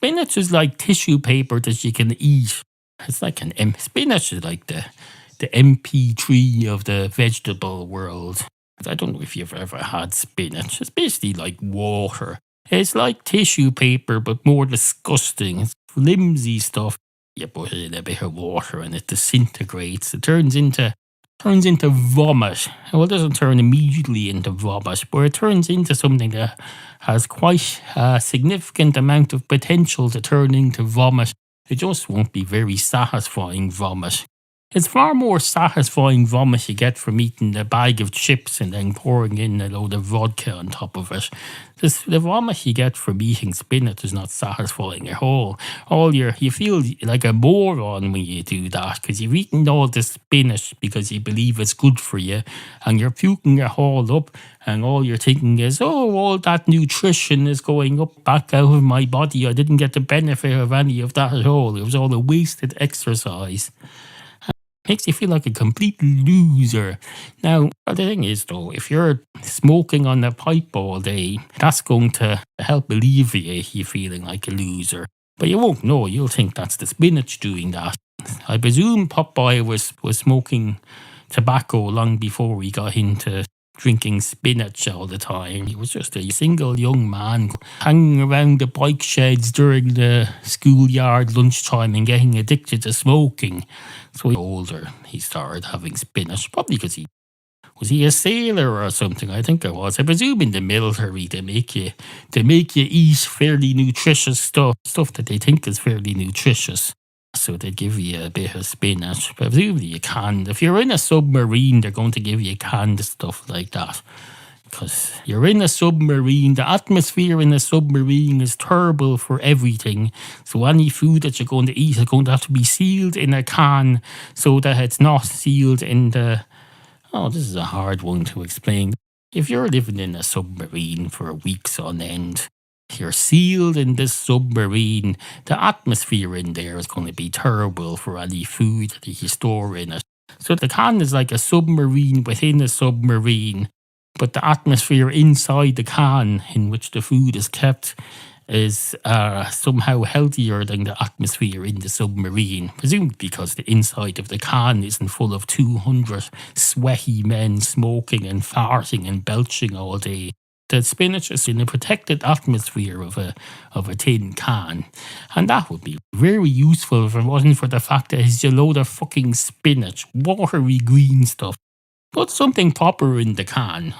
Spinach is like tissue paper that you can eat. It's like spinach is like the MP3 of the vegetable world. I don't know if you've ever had spinach. It's basically like water. It's like tissue paper, but more disgusting. It's flimsy stuff. You put in a bit of water and it disintegrates. It turns into vomit. Well, it doesn't turn immediately into vomit, but it turns into something that has quite a significant amount of potential to turn into vomit. It just won't be very satisfying vomit. It's far more satisfying vomit you get from eating a bag of chips and then pouring in a load of vodka on top of it. The vomit you get from eating spinach is not satisfying at all. You feel like a moron when you do that, because you've eaten all the spinach because you believe it's good for you, and you're puking it all up, and all you're thinking is, oh, all that nutrition is going up back out of my body. I didn't get the benefit of any of that at all. It was all a wasted exercise. Makes you feel like a complete loser. Now, the thing is though, if you're smoking on the pipe all day, that's going to help alleviate you feeling like a loser. But you won't know, you'll think that's the spinach doing that. I presume Popeye was smoking tobacco long before he got into drinking spinach all the time. He was just a single young man hanging around the bike sheds during the schoolyard lunchtime and getting addicted to smoking. So older, he started having spinach, probably because was he a sailor or something? I think it was. I presume in the military they make you eat fairly nutritious stuff that they think is fairly nutritious. So they give you a bit of spinach. But presumably you can. If you're in a submarine, they're going to give you canned stuff like that. Because you're in a submarine. The atmosphere in a submarine is terrible for everything. So any food that you're going to eat is going to have to be sealed in a can so that it's not sealed in the... Oh, this is a hard one to explain. If you're living in a submarine for weeks on end, you're sealed in this submarine, the atmosphere in there is going to be terrible for any food that you store in it. So the can is like a submarine within a submarine, but the atmosphere inside the can in which the food is kept is somehow healthier than the atmosphere in the submarine, presumably because the inside of the can isn't full of 200 sweaty men smoking and farting and belching all day. The spinach is in a protected atmosphere of a tin can. And that would be very useful if it wasn't for the fact that it's a load of fucking spinach, watery green stuff. Put something proper in the can.